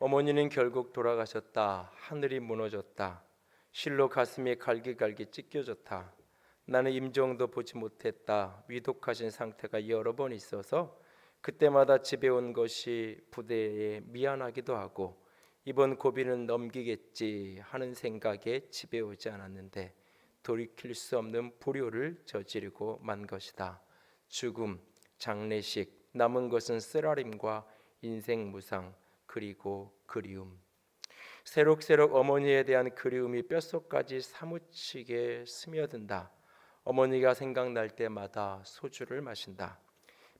어머니는 결국 돌아가셨다. 하늘이 무너졌다. 실로 가슴이 갈기갈기 찢겨졌다. 나는 임종도 보지 못했다. 위독하신 상태가 여러 번 있어서 그때마다 집에 온 것이 부대에 미안하기도 하고 이번 고비는 넘기겠지 하는 생각에 집에 오지 않았는데 돌이킬 수 없는 불효를 저지르고 만 것이다. 죽음, 장례식, 남은 것은 쓰라림과 인생 무상, 그리고 그리움. 새록새록 어머니에 대한 그리움이 뼛속까지 사무치게 스며든다. 어머니가 생각날 때마다 소주를 마신다.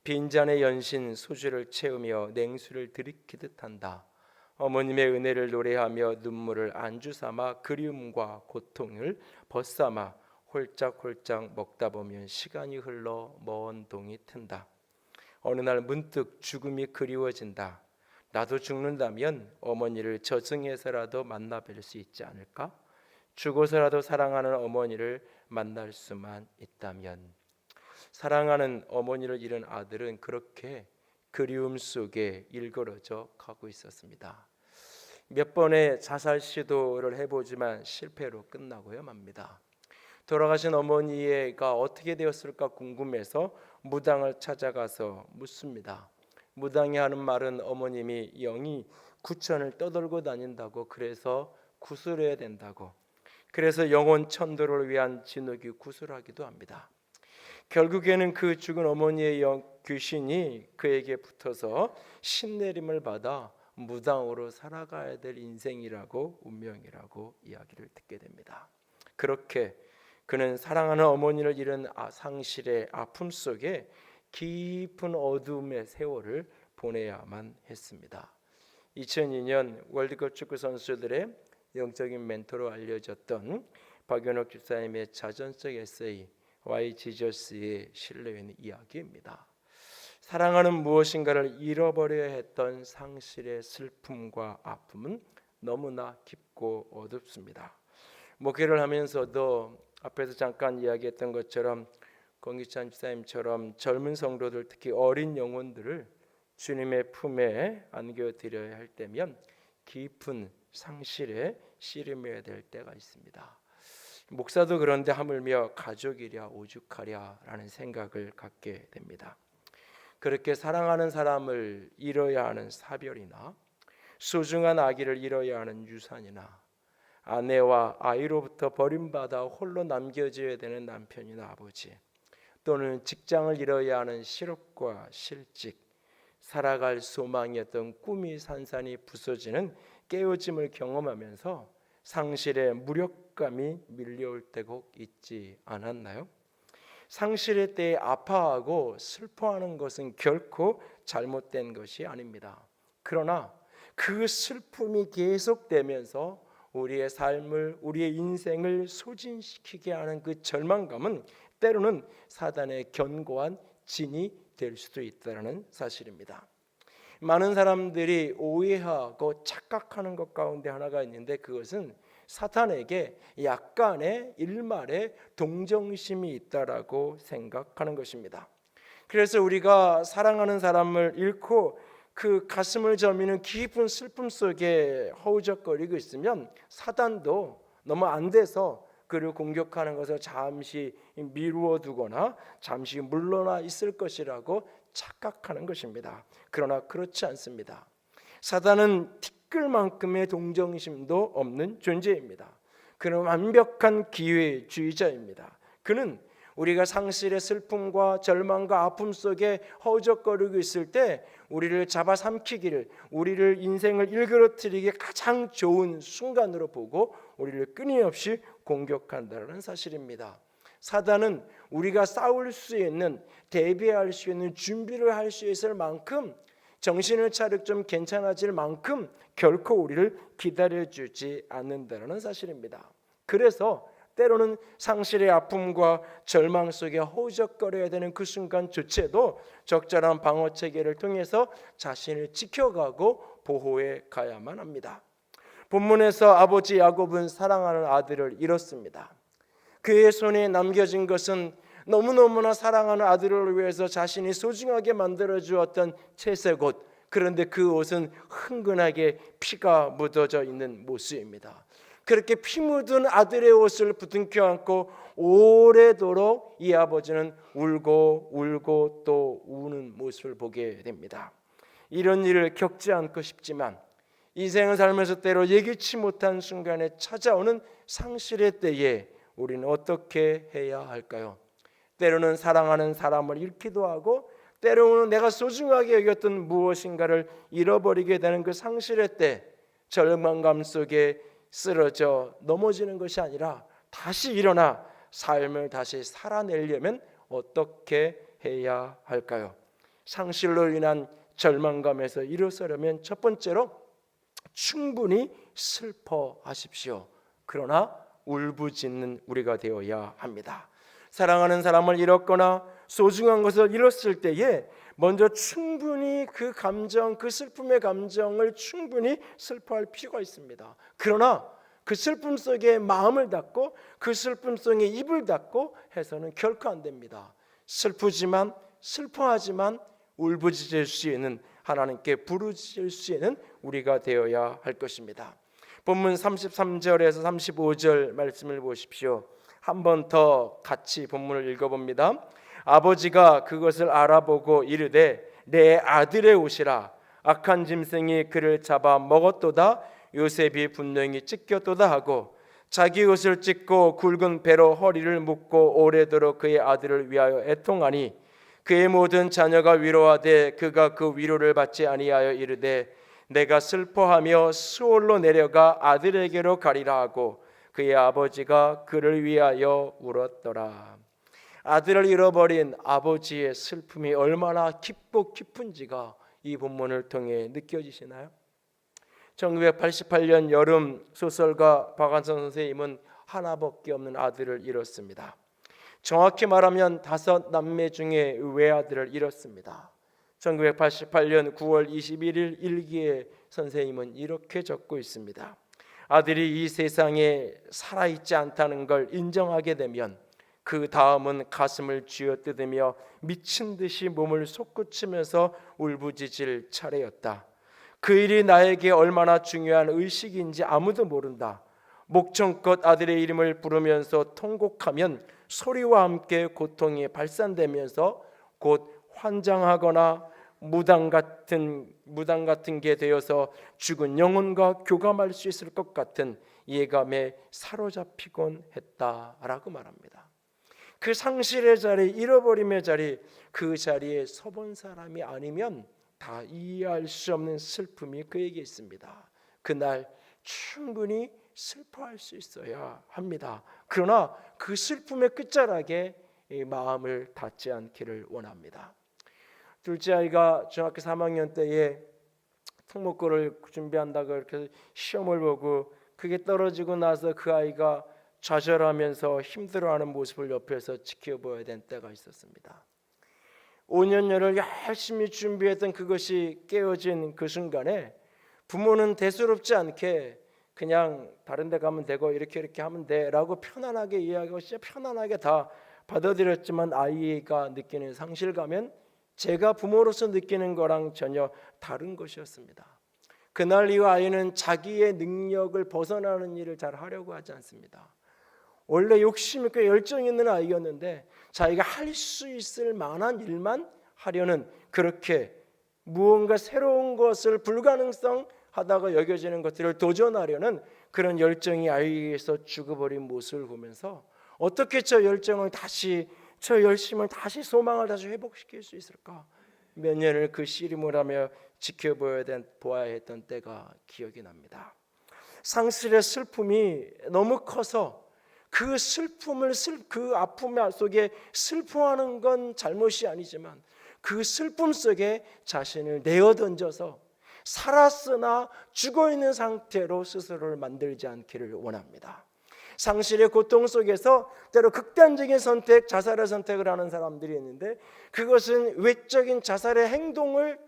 빈잔의 연신 소주를 채우며 냉수를 들이키듯 한다. 어머님의 은혜를 노래하며 눈물을 안주 삼아 그리움과 고통을 벗삼아 홀짝홀짝 먹다 보면 시간이 흘러 먼 동이 튼다. 어느 날 문득 죽음이 그리워진다. 나도 죽는다면 어머니를 저승에서라도 만나 뵐 수 있지 않을까? 죽어서라도 사랑하는 어머니를 만날 수만 있다면. 사랑하는 어머니를 잃은 아들은 그렇게 그리움 속에 일그러져 가고 있었습니다. 몇 번의 자살 시도를 해보지만 실패로 끝나고야 맙니다. 돌아가신 어머니가 어떻게 되었을까 궁금해서 무당을 찾아가서 묻습니다. 무당이 하는 말은 어머님이 영이 구천을 떠돌고 다닌다고, 그래서 구술해야 된다고, 그래서 영혼 천도를 위한 진흙이 구술하기도 합니다. 결국에는 그 죽은 어머니의 귀신이 그에게 붙어서 신내림을 받아 무당으로 살아가야 될 인생이라고, 운명이라고 이야기를 듣게 됩니다. 그렇게 그는 사랑하는 어머니를 잃은 상실의 아픔 속에 깊은 어둠의 세월을 보내야만 했습니다. 2002년 월드컵 축구 선수들의 영적인 멘토로 알려졌던 박연옥 집사님의 자전적 에세이 Why Jesus에 실려있는 이야기입니다. 사랑하는 무엇인가를 잃어버려야 했던 상실의 슬픔과 아픔은 너무나 깊고 어둡습니다. 목회를 하면서도 앞에서 잠깐 이야기했던 것처럼 권기찬 집사님처럼 젊은 성도들, 특히 어린 영혼들을 주님의 품에 안겨드려야 할 때면 깊은 상실에 씨름해야 될 때가 있습니다. 목사도 그런데 하물며 가족이랴 오죽하랴 라는 생각을 갖게 됩니다. 그렇게 사랑하는 사람을 잃어야 하는 사별이나 소중한 아기를 잃어야 하는 유산이나 아내와 아이로부터 버림받아 홀로 남겨져야 되는 남편이나 아버지, 또는 직장을 잃어야 하는 실업과 실직, 살아갈 소망이었던 꿈이 산산이 부서지는 깨어짐을 경험하면서 상실의 무력감이 밀려올 때가 있지 않았나요? 상실의 때에 아파하고 슬퍼하는 것은 결코 잘못된 것이 아닙니다. 그러나 그 슬픔이 계속되면서 우리의 삶을, 우리의 인생을 소진시키게 하는 그 절망감은 때로는 사단의 견고한 진이 될 수도 있다는 사실입니다. 많은 사람들이 오해하고 착각하는 것 가운데 하나가 있는데, 그것은 사탄에게 약간의 일말의 동정심이 있다라고 생각하는 것입니다. 그래서 우리가 사랑하는 사람을 잃고 그 가슴을 저미는 깊은 슬픔 속에 허우적거리고 있으면 사단도 너무 안 돼서 그를 공격하는 것을 잠시 미루어 두거나 잠시 물러나 있을 것이라고 착각하는 것입니다. 그러나 그렇지 않습니다. 사단은 티끌만큼의 동정심도 없는 존재입니다. 그는 완벽한 기회주의자입니다. 그는 우리가 상실의 슬픔과 절망과 아픔 속에 허우적거리고 있을 때 우리를 잡아삼키기를, 우리를 인생을 일그러뜨리기 가장 좋은 순간으로 보고 우리를 끊임없이 공격한다는 사실입니다. 사단은 우리가 싸울 수 있는, 대비할 수 있는 준비를 할 수 있을 만큼, 정신을 차려 좀 괜찮아질 만큼 결코 우리를 기다려주지 않는다는 사실입니다. 그래서 때로는 상실의 아픔과 절망 속에 허우적거려야 되는 그 순간조차도 적절한 방어체계를 통해서 자신을 지켜가고 보호해 가야만 합니다. 본문에서 아버지 야곱은 사랑하는 아들을 잃었습니다. 그의 손에 남겨진 것은 너무너무나 사랑하는 아들을 위해서 자신이 소중하게 만들어 주었던 채색 옷, 그런데 그 옷은 흥건하게 피가 묻어져 있는 모습입니다. 그렇게 피 묻은 아들의 옷을 부둥켜 안고 오래도록 이 아버지는 울고 울고 또 우는 모습을 보게 됩니다. 이런 일을 겪지 않고 싶지만 인생을 살면서 때로 예기치 못한 순간에 찾아오는 상실의 때에 우리는 어떻게 해야 할까요? 때로는 사랑하는 사람을 잃기도 하고 때로는 내가 소중하게 여겼던 무엇인가를 잃어버리게 되는 그 상실의 때 절망감 속에 쓰러져 넘어지는 것이 아니라 다시 일어나 삶을 다시 살아내려면 어떻게 해야 할까요? 상실로 인한 절망감에서 일어서려면 첫 번째로 충분히 슬퍼하십시오. 그러나 울부짖는 우리가 되어야 합니다. 사랑하는 사람을 잃었거나 소중한 것을 잃었을 때에 먼저 충분히 그 감정, 그 슬픔의 감정을 충분히 슬퍼할 필요가 있습니다. 그러나 그 슬픔 속에 마음을 닫고 그 슬픔 속에 입을 닫고 해서는 결코 안 됩니다. 슬프지만 슬퍼하지만 울부짖을 수 있는, 하나님께 부르짖을 수 있는 우리가 되어야 할 것입니다. 본문 33절에서 35절 말씀을 보십시오. 한 번 더 같이 본문을 읽어봅니다. 아버지가 그것을 알아보고 이르되 내 아들의 옷이라. 악한 짐승이 그를 잡아 먹었도다. 요셉이 분명히 찢겼도다 하고 자기 옷을 찢고 굵은 배로 허리를 묶고 오래도록 그의 아들을 위하여 애통하니 그의 모든 자녀가 위로하되 그가 그 위로를 받지 아니하여 이르되 내가 슬퍼하며 수월로 내려가 아들에게로 가리라 하고 그의 아버지가 그를 위하여 울었더라. 아들을 잃어버린 아버지의 슬픔이 얼마나 깊고 깊은지가 이 본문을 통해 느껴지시나요? 1988년 여름 소설가 박완선 선생님은 하나밖에 없는 아들을 잃었습니다. 정확히 말하면 5남매 중에 외아들을 잃었습니다. 1988년 9월 21일 일기에 선생님은 이렇게 적고 있습니다. 아들이 이 세상에 살아있지 않다는 걸 인정하게 되면 그 다음은 가슴을 쥐어뜯으며 미친 듯이 몸을 솟구치면서 울부짖을 차례였다. 그 일이 나에게 얼마나 중요한 의식인지 아무도 모른다. 목청껏 아들의 이름을 부르면서 통곡하면 소리와 함께 고통이 발산되면서 곧 환장하거나 무당 같은 게 되어서 죽은 영혼과 교감할 수 있을 것 같은 예감에 사로잡히곤 했다라고 말합니다. 그 상실의 자리, 잃어버림의 자리, 그 자리에 서본 사람이 아니면 다 이해할 수 없는 슬픔이 그에게 있습니다. 그날 충분히 슬퍼할 수 있어야 합니다. 그러나 그 슬픔의 끝자락에 마음을 닫지 않기를 원합니다. 둘째 아이가 중학교 3학년 때에 특목고를 준비한다고 이렇게 시험을 보고 그게 떨어지고 나서 그 아이가 좌절하면서 힘들어하는 모습을 옆에서 지켜보아야 된 때가 있었습니다. 5년여를 열심히 준비했던 그것이 깨어진 그 순간에 부모는 대수롭지 않게 그냥 다른 데 가면 되고 이렇게 하면 돼라고 편안하게 이야기하고 진짜 편안하게 다 받아들였지만 아이가 느끼는 상실감은 제가 부모로서 느끼는 거랑 전혀 다른 것이었습니다. 그날 이후 아이는 자기의 능력을 벗어나는 일을 잘 하려고 하지 않습니다. 원래 욕심 있고 열정 있는 아이였는데 자기가 할 수 있을 만한 일만 하려는, 그렇게 무언가 새로운 것을 불가능성 하다가 여겨지는 것들을 도전하려는 그런 열정이 아이에서 죽어버린 모습을 보면서 어떻게 저 열정을 다시, 저 열심을 다시, 소망을 다시 회복시킬 수 있을까? 몇 년을 그 씨름을 하며 보아야 했던 때가 기억이 납니다. 상실의 슬픔이 너무 커서 그 슬픔을, 그 아픔 속에 슬퍼하는 건 잘못이 아니지만 그 슬픔 속에 자신을 내어던져서 살았으나 죽어있는 상태로 스스로를 만들지 않기를 원합니다. 상실의 고통 속에서 때로 극단적인 선택, 자살의 선택을 하는 사람들이 있는데 그것은 외적인 자살의 행동을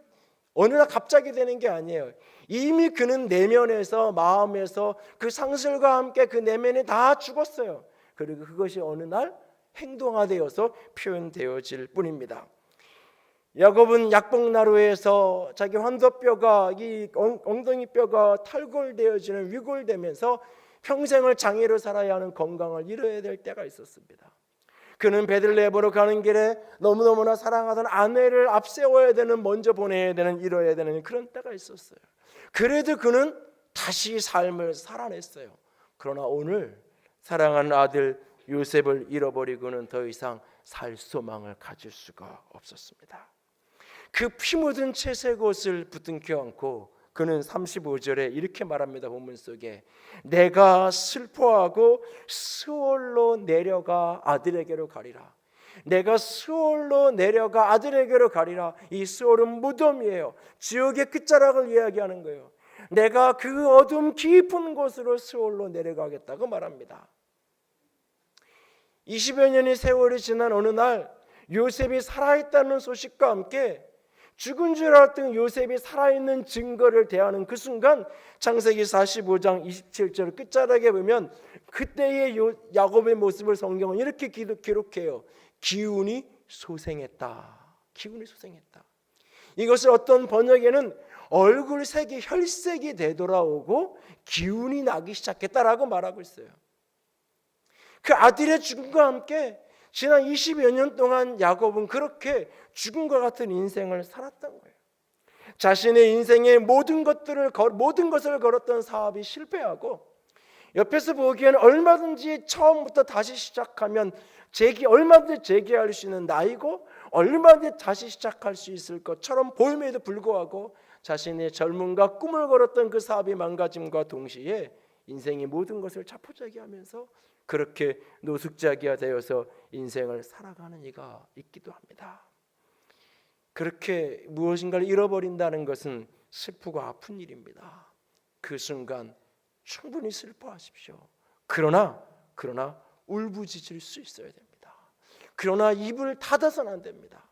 어느 날 갑자기 되는 게 아니에요. 이미 그는 내면에서, 마음에서 그 상실과 함께 그 내면이 다 죽었어요. 그리고 그것이 어느 날 행동화되어서 표현되어질 뿐입니다. 야곱은 약복나루에서 자기 환도뼈가 이 엉덩이 뼈가 탈골되어지는 위골되면서 평생을 장애로 살아야 하는 건강을 잃어야 될 때가 있었습니다. 그는 베들레헴으로 가는 길에 너무너무나 사랑하던 아내를 앞세워야 되는, 먼저 보내야 되는, 잃어야 되는 그런 때가 있었어요. 그래도 그는 다시 삶을 살아냈어요. 그러나 오늘 사랑하는 아들 요셉을 잃어버리고는 더 이상 살 소망을 가질 수가 없었습니다. 그 피 묻은 채색 옷을 붙들켜 안고 그는 35절에 이렇게 말합니다. 본문 속에 내가 슬퍼하고 스올로 내려가 아들에게로 가리라. 내가 스올로 내려가 아들에게로 가리라. 이 스올은 무덤이에요. 지옥의 끝자락을 이야기하는 거예요. 내가 그 어둠 깊은 곳으로 스올로 내려가겠다고 말합니다. 20여 년의 세월이 지난 어느 날 요셉이 살아있다는 소식과 함께 죽은 줄 알았던 요셉이 살아있는 증거를 대하는 그 순간 창세기 45장 27절 끝자락에 보면 그때의 야곱의 모습을 성경은 이렇게 기록해요. 기운이 솟행했다. 기운이 솟행했다. 이것을 어떤 번역에는 얼굴색이 혈색이 되돌아오고 기운이 나기 시작했다라고 말하고 있어요. 그 아들의 죽음과 함께 지난 20여 년 동안 야곱은 그렇게 죽음과 같은 인생을 살았던 거예요. 자신의 인생의 모든 것을 걸었던 사업이 실패하고 옆에서 보기에는 얼마든지 처음부터 다시 시작하면 얼마든지 재기할 수 있는 나이고 얼마든지 다시 시작할 수 있을 것처럼 보임에도 불구하고 자신의 젊음과 꿈을 걸었던 그 사업이 망가짐과 동시에 인생의 모든 것을 자포자기하면서 그렇게 노숙자기가 되어서 인생을 살아가는 이가 있기도 합니다. 그렇게 무엇인가를 잃어버린다는 것은 슬프고 아픈 일입니다. 그 순간 충분히 슬퍼하십시오. 그러나 울부짖을 수 있어야 됩니다. 그러나 입을 닫아서는 안 됩니다.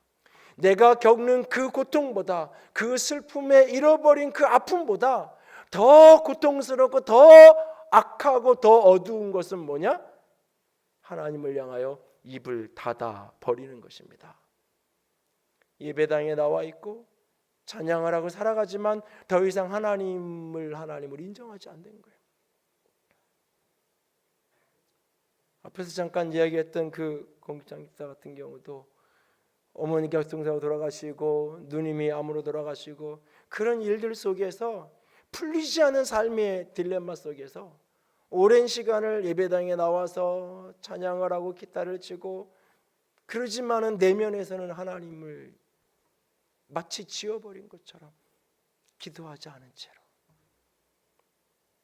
내가 겪는 그 고통보다, 그 슬픔에 잃어버린 그 아픔보다 더 고통스럽고 더 악하고 더 어두운 것은 뭐냐? 하나님을 향하여 입을 닫아 버리는 것입니다. 예배당에 나와 있고 찬양을 하고 살아가지만 더 이상 하나님을 인정하지 않는 거예요. 앞에서 잠깐 이야기했던 그 공장 집사 같은 경우도 어머니가 교통사고 돌아가시고 누님이 암으로 돌아가시고 그런 일들 속에서 풀리지 않은 삶의 딜레마 속에서 오랜 시간을 예배당에 나와서 찬양을 하고 기타를 치고 그러지만은 내면에서는 하나님을 마치 지워버린 것처럼 기도하지 않은 채로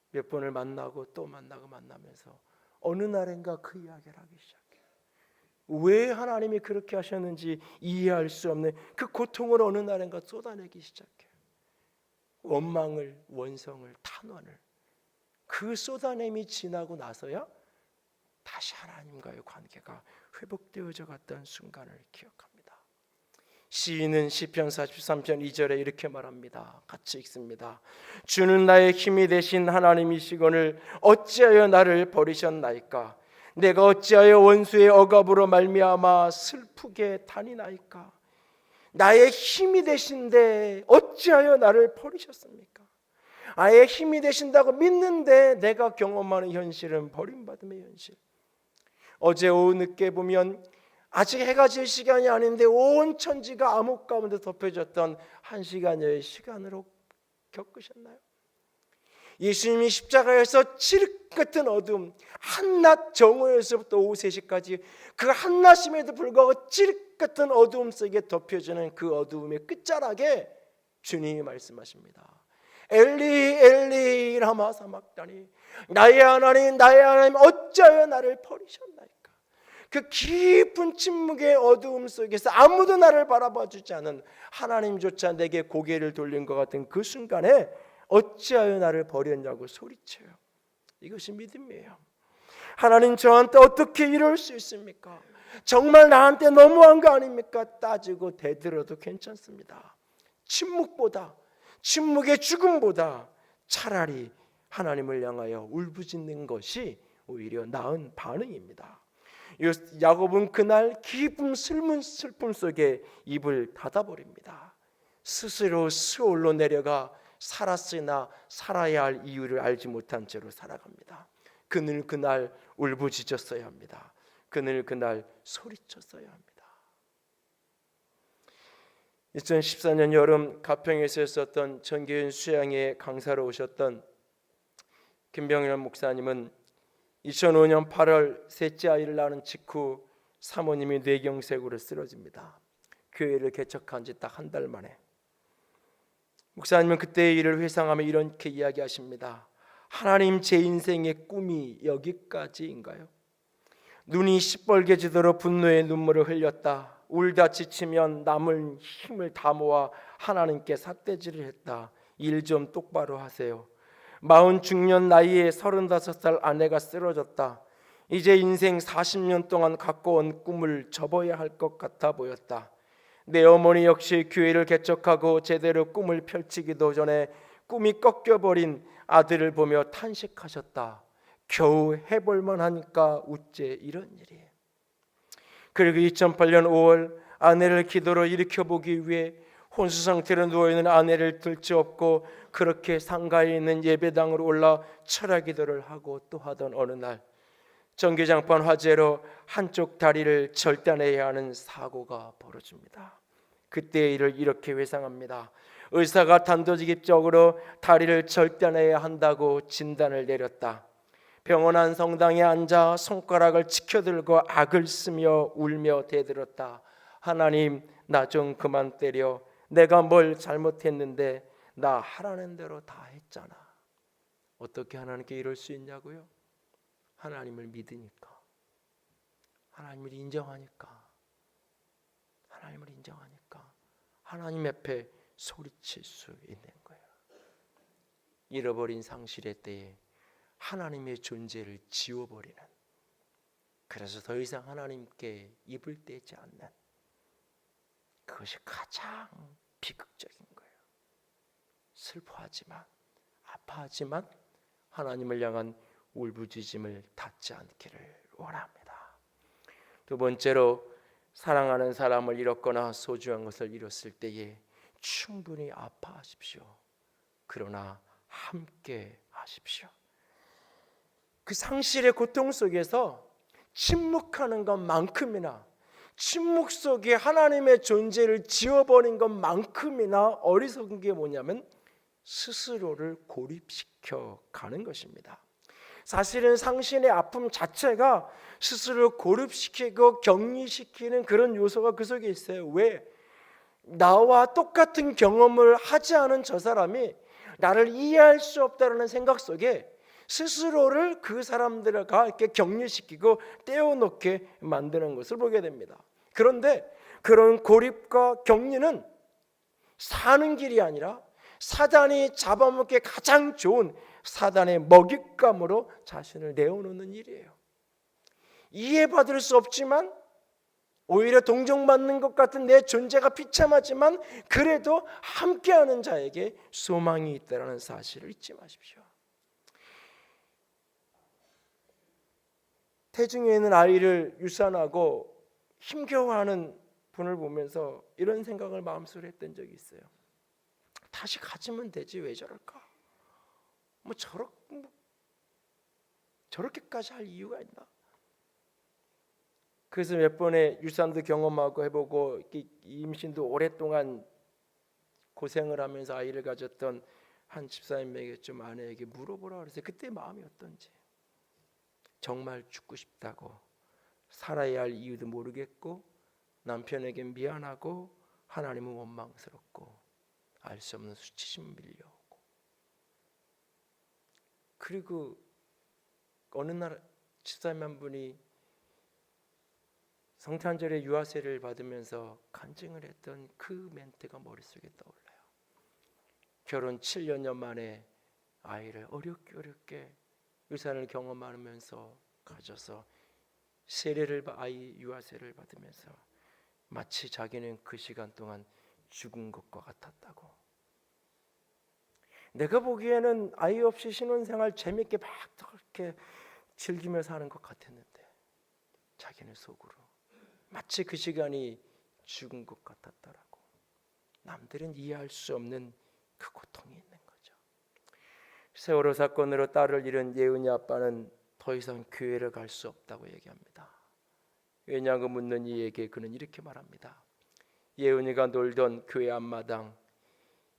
몇 번을 만나고 또 만나면서 어느 날인가 그 이야기를 하기 시작해요. 왜 하나님이 그렇게 하셨는지 이해할 수 없는 그 고통을 어느 날인가 쏟아내기 시작해요. 원망을, 원성을, 탄원을. 그 쏟아냄이 지나고 나서야 다시 하나님과의 관계가 회복되어져 갔던 순간을 기억합니다. 시인은 시편 43편 2절에 이렇게 말합니다. 같이 읽습니다. 주는 나의 힘이 되신 하나님이시거늘 어찌하여 나를 버리셨나이까? 내가 어찌하여 원수의 억압으로 말미암아 슬프게 다니나이까? 나의 힘이 되신데 어찌하여 나를 버리셨습니까? 아예 힘이 되신다고 믿는데 내가 경험하는 현실은 버림받음의 현실. 어제 오후 늦게 보면 아직 해가 질 시간이 아닌데 온 천지가 암흑 가운데 덮여졌던 한 시간여의 시간으로 겪으셨나요? 예수님이 십자가에서 칠흑 같은 어둠, 한낮 정오에서부터 오후 3시까지 그 한낮임에도 불구하고 칠흑 같은 어둠 속에 덮여지는 그 어두움의 끝자락에 주님이 말씀하십니다. 엘리 엘리 라마 사막다니, 나의 하나님 어찌하여 나를 버리셨나이까? 그 깊은 침묵의 어두움 속에서 아무도 나를 바라봐주지 않은 하나님조차 내게 고개를 돌린 것 같은 그 순간에 어찌하여 나를 버렸냐고 소리쳐요. 이것이 믿음이에요. 하나님 저한테 어떻게 이럴 수 있습니까? 정말 나한테 너무한 거 아닙니까? 따지고 대들어도 괜찮습니다. 침묵의 죽음보다 차라리 하나님을 향하여 울부짖는 것이 오히려 나은 반응입니다. 야곱은 그날 깊은 슬픔 속에 입을 닫아버립니다. 스스로 스올로 내려가 살았으나 살아야 할 이유를 알지 못한 채로 살아갑니다. 그는 그날 울부짖었어야 합니다. 그는 그날 소리쳤어야 합니다. 2014년 여름 가평에서 있었던 정교인 수양회 강사로 오셨던 김병일 목사님은 2005년 8월 셋째 아이를 낳은 직후 사모님이 뇌경색으로 쓰러집니다. 교회를 개척한 지 딱 한 달 만에. 목사님은 그때의 일을 회상하며 이렇게 이야기하십니다. 하나님, 제 인생의 꿈이 여기까지인가요? 눈이 시뻘개지도록 분노의 눈물을 흘렸다. 울다 지치면 남을 힘을 다 모아 하나님께 삿대질을 했다. 일 좀 똑바로 하세요. 40 중년 나이에 35살 아내가 쓰러졌다. 이제 인생 40년 동안 갖고 온 꿈을 접어야 할 것 같아 보였다. 내 어머니 역시 교회를 개척하고 제대로 꿈을 펼치기도 전에 꿈이 꺾여버린 아들을 보며 탄식하셨다. 겨우 해볼만 하니까 우째 이런 일이. 그리고 2008년 5월 아내를 기도로 일으켜보기 위해 혼수 상태로 누워있는 아내를 들치업고 그렇게 상가에 있는 예배당으로 올라 철야 기도를 하고 또 하던 어느 날 전기장판 화재로 한쪽 다리를 절단해야 하는 사고가 벌어집니다. 그때의 일을 이렇게 회상합니다. 의사가 단도직입적으로 다리를 절단해야 한다고 진단을 내렸다. 병원 안 성당에 앉아 손가락을 치켜들고 악을 쓰며 울며 대들었다. 하나님, 나 좀 그만 때려. 내가 뭘 잘못했는데 나 하라는 대로 다 했잖아. 어떻게 하나님께 이럴 수 있냐고요? 하나님을 믿으니까, 하나님을 인정하니까, 하나님을 인정하니까 하나님 앞에 소리칠 수 있는 거예요. 잃어버린 상실의 때에 하나님의 존재를 지워버리는, 그래서 더 이상 하나님께 입을 떼지 않는, 그것이 가장 비극적인 거예요. 슬퍼하지만, 아파하지만 하나님을 향한 울부짖음을 닫지 않기를 원합니다. 두 번째로, 사랑하는 사람을 잃었거나 소중한 것을 잃었을 때에 충분히 아파하십시오. 그러나 함께 하십시오. 그 상실의 고통 속에서 침묵하는 것만큼이나, 침묵 속에 하나님의 존재를 지워버린 것만큼이나 어리석은 게 뭐냐면 스스로를 고립시켜 가는 것입니다. 사실은 상실의 아픔 자체가 스스로 고립시키고 격리시키는 그런 요소가 그 속에 있어요. 왜? 나와 똑같은 경험을 하지 않은 저 사람이 나를 이해할 수 없다는 생각 속에 스스로를 그 사람들과 이렇게 격리시키고 떼어놓게 만드는 것을 보게 됩니다. 그런데 그런 고립과 격리는 사는 길이 아니라 사단이 잡아먹기 가장 좋은 사단의 먹잇감으로 자신을 내어놓는 일이에요. 이해받을 수 없지만 오히려 동정받는 것 같은 내 존재가 비참하지만 그래도 함께하는 자에게 소망이 있다는 사실을 잊지 마십시오. 태중에 있는 아이를 유산하고 힘겨워하는 분을 보면서 이런 생각을 마음속으로 했던 적이 있어요. 다시 가지면 되지 왜 저럴까? 저렇게까지 할 이유가 있나? 그래서 몇 번의 유산도 경험하고 해보고 임신도 오랫동안 고생을 하면서 아이를 가졌던 한 집사님에게 좀 아내에게 물어보라 그래서 그때 마음이 어떤지, 정말 죽고 싶다고, 살아야 할 이유도 모르겠고 남편에게 미안하고 하나님은 원망스럽고 알 수 없는 수치심 밀려오고, 그리고 어느 날 집사님 한 분이 성탄절에 유아세를 받으면서 간증을 했던 그 멘트가 머릿속에 떠올라요. 결혼 7년 만에 아이를 어렵게 유산을 경험하면서 가져서 세례를 아이 유아세를 받으면서 마치 자기는 그 시간 동안 죽은 것과 같았다고. 내가 보기에는 아이 없이 신혼생활 재밌게 막 그렇게 즐기며 사는 것 같았는데 자기는 속으로 마치 그 시간이 죽은 것 같았더라고. 남들은 이해할 수 없는 그 고통이 있는 거죠. 세월호 사건으로 딸을 잃은 예은이 아빠는 더 이상 교회를 갈 수 없다고 얘기합니다. 왜냐고 묻는 이에게 그는 이렇게 말합니다. 예은이가 놀던 교회 앞마당,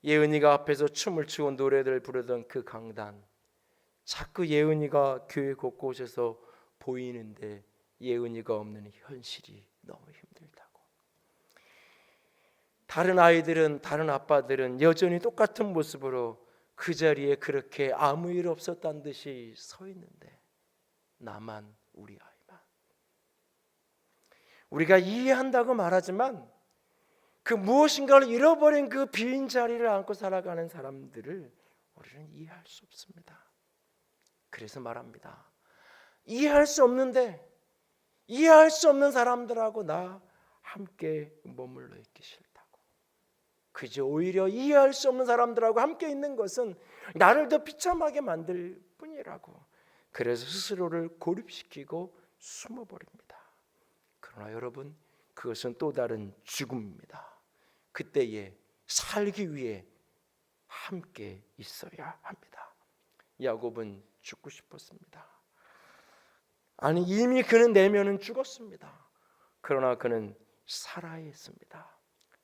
예은이가 앞에서 춤을 추고 노래를 부르던 그 강단, 자꾸 예은이가 교회 곳곳에서 보이는데 예은이가 없는 현실이 너무 힘들다고. 다른 아이들은, 다른 아빠들은 여전히 똑같은 모습으로 그 자리에 그렇게 아무 일 없었다는 듯이 서 있는데 나만, 우리 아이만. 우리가 이해한다고 말하지만 그 무엇인가를 잃어버린 그 빈 자리를 안고 살아가는 사람들을 우리는 이해할 수 없습니다. 그래서 말합니다. 이해할 수 없는데, 이해할 수 없는 사람들하고 나 함께 머물러 있기 싫다고. 그저 오히려 이해할 수 없는 사람들하고 함께 있는 것은 나를 더 비참하게 만들 뿐이라고. 그래서 스스로를 고립시키고 숨어버립니다. 그러나 여러분, 그것은 또 다른 죽음입니다. 그때에 살기 위해 함께 있어야 합니다. 야곱은 죽고 싶었습니다. 아니, 이미 그는 내면은 죽었습니다. 그러나 그는 살아야 했습니다.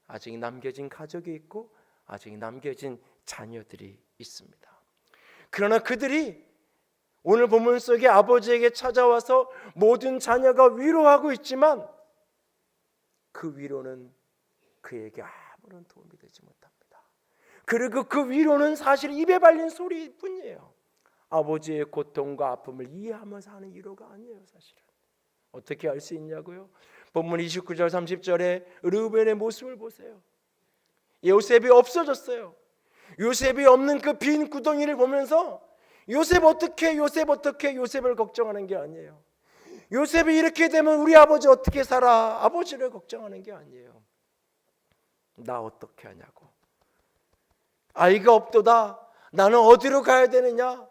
아직 남겨진 가족이 있고 아직 남겨진 자녀들이 있습니다. 그러나 그들이 오늘 본문 속에 아버지에게 찾아와서 모든 자녀가 위로하고 있지만 그 위로는 그에게 아무런 도움이 되지 못합니다. 그리고 그 위로는 사실 입에 발린 소리뿐이에요. 아버지의 고통과 아픔을 이해하면서 하는 위로가 아니에요. 사실은 어떻게 알 수 있냐고요? 본문 29절 30절에 르우벤의 모습을 보세요. 요셉이 없어졌어요. 요셉이 없는 그 빈 구덩이를 보면서 요셉 어떻게 요셉을 걱정하는 게 아니에요. 요셉이 이렇게 되면 우리 아버지 어떻게 살아? 아버지를 걱정하는 게 아니에요. 나 어떻게 하냐고. 아이가 없도다. 나는 어디로 가야 되느냐?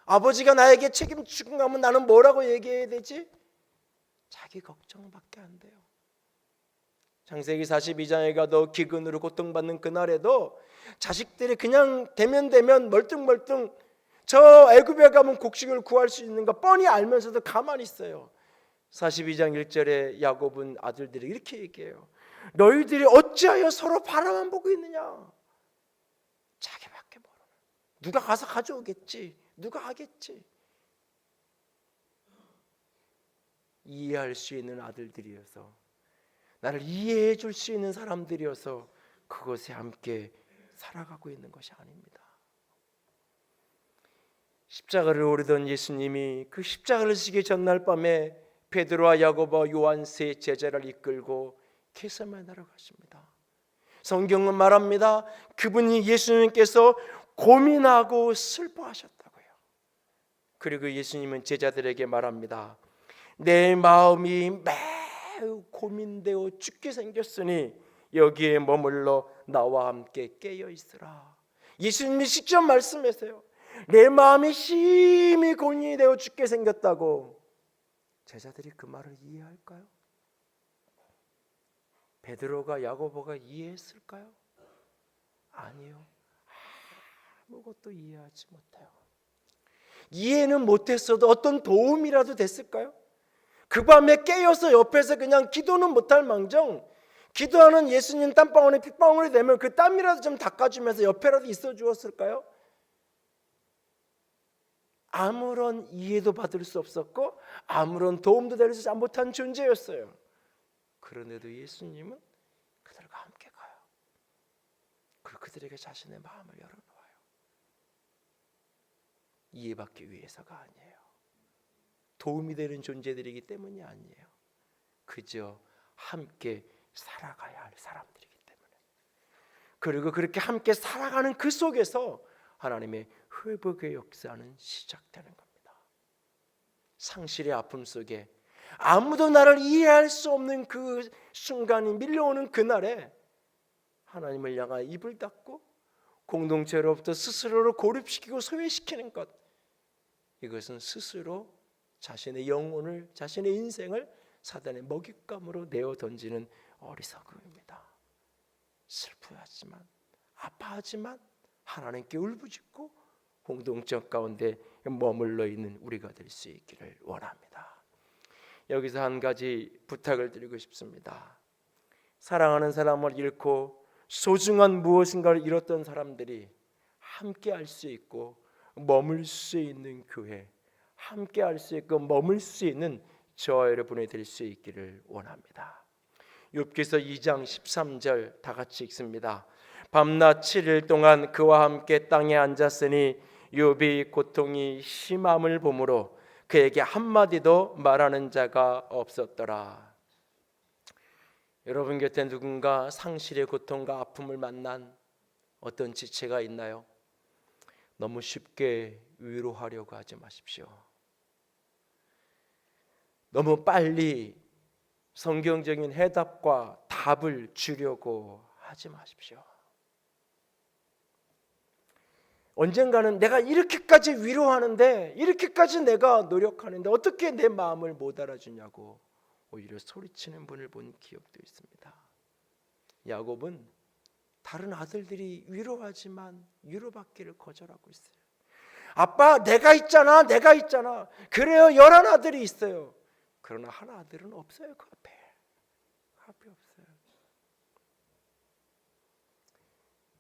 아버지가 나에게 책임 지고 가면 나는 뭐라고 얘기해야 되지? 자기 걱정밖에 안 돼요. 창세기 42장에 가도 기근으로 고통받는 그날에도 자식들이 그냥 되면 멀뚱멀뚱 저 애굽에 가면 곡식을 구할 수 있는 거 뻔히 알면서도 가만히 있어요. 42장 1절에 야곱은 아들들이 이렇게 얘기해요. 너희들이 어찌하여 서로 바라만 보고 있느냐? 자기밖에 모르는. 누가 가서 가져오겠지. 누가 하겠지. 이해할 수 있는 아들들이어서, 나를 이해해 줄 수 있는 사람들이어서 그것에 함께 살아가고 있는 것이 아닙니다. 십자가를 오르던 예수님이 그 십자가를 지기 전날 밤에 베드로와 야고보와 요한 세 제자를 이끌고 겟세마네로 가십니다. 성경은 말합니다. 그분이 예수님께서 고민하고 슬퍼하셨다고요. 그리고 예수님은 제자들에게 말합니다. 내 마음이 매우 고민되어 죽게 생겼으니 여기에 머물러 나와 함께 깨어 있으라. 예수님이 직접 말씀하세요. 내 마음이 심히 고민이 되어 죽게 생겼다고. 제자들이 그 말을 이해할까요? 베드로가 야고보가 이해했을까요? 아니요. 아무것도 이해하지 못해요. 이해는 못했어도 어떤 도움이라도 됐을까요? 그 밤에 깨어서 옆에서 그냥 기도는 못할 망정, 기도하는 예수님 땀방울에 핏방울이 되면 그 땀이라도 좀 닦아주면서 옆에라도 있어 주었을까요? 아무런 이해도 받을 수 없었고 아무런 도움도 되지 못한 존재였어요. 그런데도 예수님은 그들과 함께 가요. 그리고 그들에게 자신의 마음을 열어놓아요. 이해받기 위해서가 아니에요. 도움이 되는 존재들이기 때문이 아니에요. 그저 함께 살아가야 할 사람들이기 때문에. 그리고 그렇게 함께 살아가는 그 속에서 하나님의 회복의 역사는 시작되는 겁니다. 상실의 아픔 속에 아무도 나를 이해할 수 없는 그 순간이 밀려오는 그날에 하나님을 향하여 입을 닫고 공동체로부터 스스로를 고립시키고 소외시키는 것, 이것은 스스로 자신의 영혼을, 자신의 인생을 사단의 먹잇감으로 내어 던지는 어리석음입니다. 슬퍼하지만 아파하지만 하나님께 울부짖고 공동체 가운데 머물러 있는 우리가 될 수 있기를 원합니다. 여기서 한 가지 부탁을 드리고 싶습니다. 사랑하는 사람을 잃고 소중한 무엇인가를 잃었던 사람들이 함께 할 수 있고 머물 수 있는 교회, 함께 할 수 있고 머물 수 있는 저와 여러분이 될 수 있기를 원합니다. 욥기서 2장 13절 다 같이 읽습니다. 밤낮 7일 동안 그와 함께 땅에 앉았으니 욥이 고통이 심함을 보므로 그에게 한마디도 말하는 자가 없었더라. 여러분 곁에 누군가 상실의 고통과 아픔을 만난 어떤 지체가 있나요? 너무 쉽게 위로하려고 하지 마십시오. 너무 빨리 성경적인 해답과 답을 주려고 하지 마십시오. 언젠가는 내가 이렇게까지 위로하는데, 이렇게까지 내가 노력하는데 어떻게 내 마음을 못 알아주냐고 오히려 소리치는 분을 본 기억도 있습니다. 야곱은 다른 아들들이 위로하지만 위로받기를 거절하고 있어요. 아빠, 내가 있잖아. 그래요, 11아들이 있어요. 그러나 한 아들은 없어요. 그 앞에 없어요.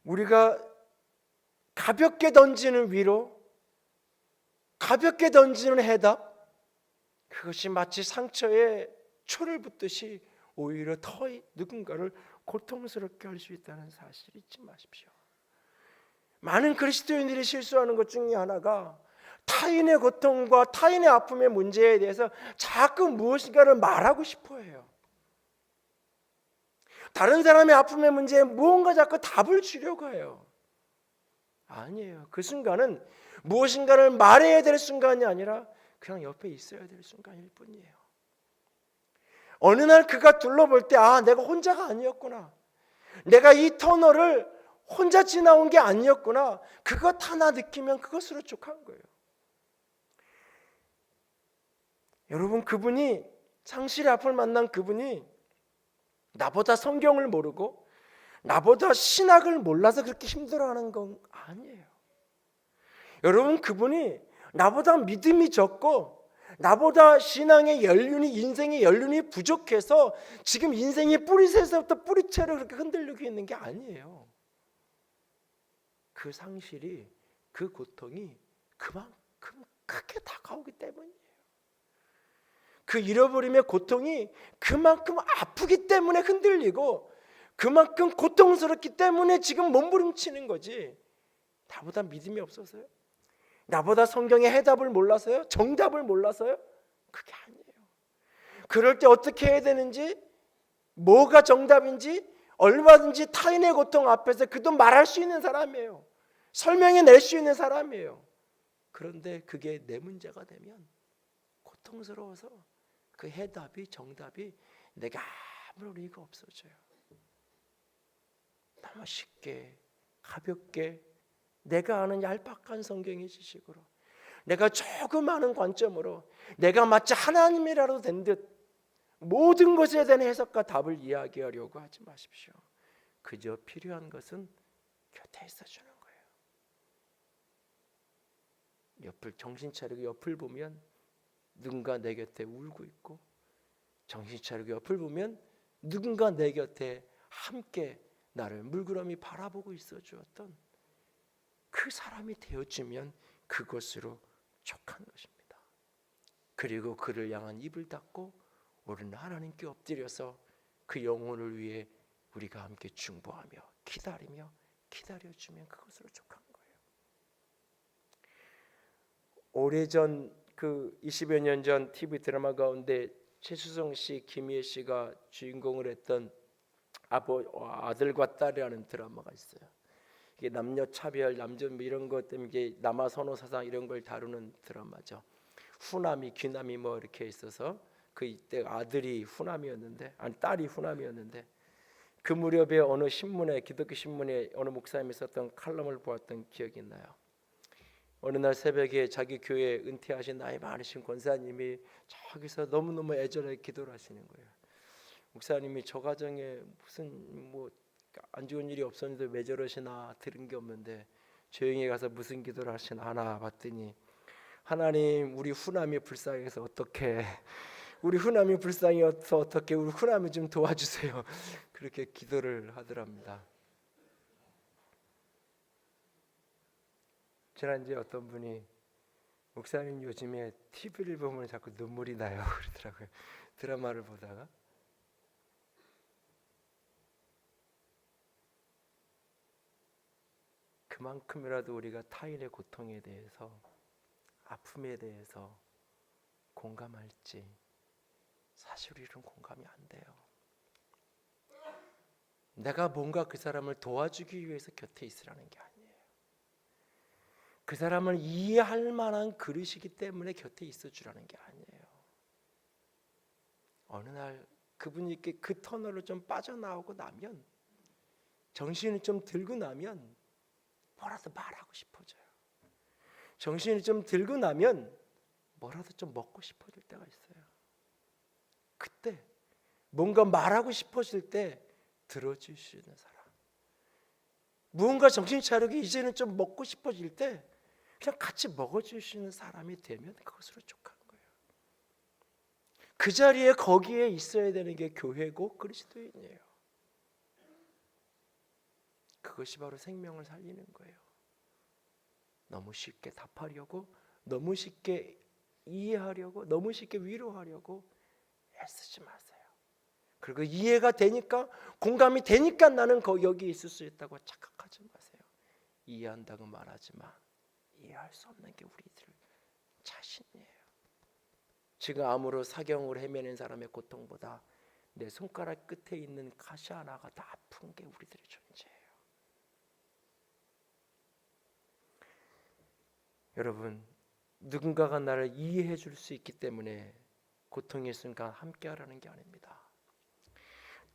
우리가 가볍게 던지는 위로, 가볍게 던지는 해답, 그것이 마치 상처에 초를 붓듯이 오히려 더 누군가를 고통스럽게 할 수 있다는 사실 잊지 마십시오. 많은 그리스도인들이 실수하는 것 중에 하나가 타인의 고통과 타인의 아픔의 문제에 대해서 자꾸 무엇인가를 말하고 싶어 해요. 다른 사람의 아픔의 문제에 무언가 자꾸 답을 주려고 해요. 아니에요. 그 순간은 무엇인가를 말해야 될 순간이 아니라 그냥 옆에 있어야 될 순간일 뿐이에요. 어느 날 그가 둘러볼 때, 아, 내가 혼자가 아니었구나. 내가 이 터널을 혼자 지나온 게 아니었구나. 그것 하나 느끼면 그것으로 족한 거예요. 여러분, 그분이 상실의 앞을 만난 그분이 나보다 성경을 모르고 나보다 신학을 몰라서 그렇게 힘들어하는 건 아니에요. 여러분, 그분이 나보다 믿음이 적고 나보다 신앙의 연륜이, 인생의 연륜이 부족해서 지금 인생의 뿌리새서부터 뿌리채로 그렇게 흔들리고 있는 게 아니에요. 그 상실이, 그 고통이 그만큼 크게 다가오기 때문이에요. 그 잃어버림의 고통이 그만큼 아프기 때문에 흔들리고 그만큼 고통스럽기 때문에 지금 몸부림치는 거지. 나보다 믿음이 없어서요? 나보다 성경의 해답을 몰라서요? 정답을 몰라서요? 그게 아니에요. 그럴 때 어떻게 해야 되는지, 뭐가 정답인지 얼마든지 타인의 고통 앞에서 그도 말할 수 있는 사람이에요. 설명해낼 수 있는 사람이에요. 그런데 그게 내 문제가 되면 고통스러워서 그 해답이, 정답이 내가 아무런 의미가 없어져요. 너무 쉽게, 가볍게 내가 아는 얄팍한 성경의 지식으로, 내가 조금 아는 관점으로, 내가 마치 하나님이라도 된 듯 모든 것에 대한 해석과 답을 이야기하려고 하지 마십시오. 그저 필요한 것은 곁에 있어주는 거예요. 옆을 정신 차리고 옆을 보면 누군가 내 곁에 울고 있고, 정신 차리고 옆을 보면 누군가 내 곁에 함께 나를 물끄러미 바라보고 있어 주었던 그 사람이 되어주면 그것으로 족한 것입니다. 그리고 그를 향한 입을 닫고 우리는 하나님께 엎드려서 그 영혼을 위해 우리가 함께 중보하며 기다려주면 그것으로 족한 거예요. 오래전, 그 20여 년 전 TV 드라마 가운데 최수성 씨, 김희애 씨가 주인공을 했던 아들과 딸이라는 드라마가 있어요. 이게 남녀 차별, 남전 이런 것 때문에 이게 남아 선호 사상 이런 걸 다루는 드라마죠. 후남이, 귀남이 뭐 이렇게 있어서 그 이때 아들이 후남이었는데, 아니 딸이 후남이었는데, 그 무렵에 어느 신문에, 기독교 신문에 어느 목사님이 썼던 칼럼을 보았던 기억이 나요. 어느 날 새벽에 자기 교회 은퇴하신 나이 많으신 권사님이 저기서 너무너무 애절하게 기도를 하시는 거예요. 목사님이 저 가정에 무슨 뭐 안 좋은 일이 없었는데 왜 저러시나 들은 게 없는데 조용히 가서 무슨 기도를 하시나 하나 봤더니, 하나님 우리 후남이 불쌍해서 어떻게, 우리 후남이 불쌍해서 어떻게, 우리 후남이 좀 도와주세요. 그렇게 기도를 하더랍니다. 지난주에 어떤 분이 목사님 요즘에 TV를 보면 자꾸 눈물이 나요 그러더라고요. 드라마를 보다가. 그만큼이라도 우리가 타인의 고통에 대해서, 아픔에 대해서 공감할지 사실 우리는 공감이 안 돼요. 내가 뭔가 그 사람을 도와주기 위해서 곁에 있으라는 게 아니에요. 그 사람을 이해할 만한 그릇이기 때문에 곁에 있어주라는 게 아니에요. 어느 날 그분이 이렇게 그 터널을 좀 빠져나오고 나면, 정신이 좀 들고 나면 뭐라도 말하고 싶어져요. 정신이 좀 들고 나면 뭐라도 좀 먹고 싶어질 때가 있어요. 그때 뭔가 말하고 싶어질 때 들어줄 수 있는 사람, 무언가 정신 차리고 이제는 좀 먹고 싶어질 때 그냥 같이 먹어줄 수 있는 사람이 되면 그것으로 족한 거예요. 그 자리에 거기에 있어야 되는 게 교회고 그리스도인이에요. 그것이 바로 생명을 살리는 거예요. 너무 쉽게 답하려고, 너무 쉽게 이해하려고, 너무 쉽게 위로하려고 애쓰지 마세요. 그리고 이해가 되니까, 공감이 되니까 나는 여기 있을 수 있다고 착각하지 마세요. 이해한다고 말하지만 이해할 수 없는 게 우리들 자신이에요. 지금 암으로 사경을 헤매는 사람의 고통보다 내 손가락 끝에 있는 가시 하나가 더 아픈 게 우리들의 존재예요. 여러분, 누군가가 나를 이해해 줄 수 있기 때문에 고통의 순간 함께 하라는 게 아닙니다.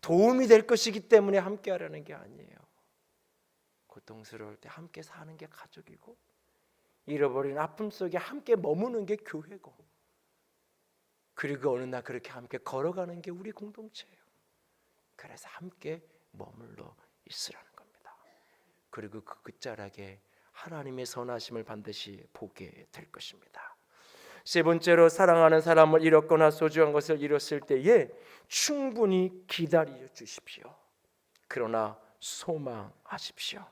도움이 될 것이기 때문에 함께 하라는 게 아니에요. 고통스러울 때 함께 사는 게 가족이고, 잃어버린 아픔 속에 함께 머무는 게 교회고, 그리고 어느 날 그렇게 함께 걸어가는 게 우리 공동체예요. 그래서 함께 머물러 있으라는 겁니다. 그리고 그 끝자락에 하나님의 선하심을 반드시 보게 될 것입니다. 세 번째로, 사랑하는 사람을 잃었거나 소중한 것을 잃었을 때에 충분히 기다려 주십시오. 그러나 소망하십시오.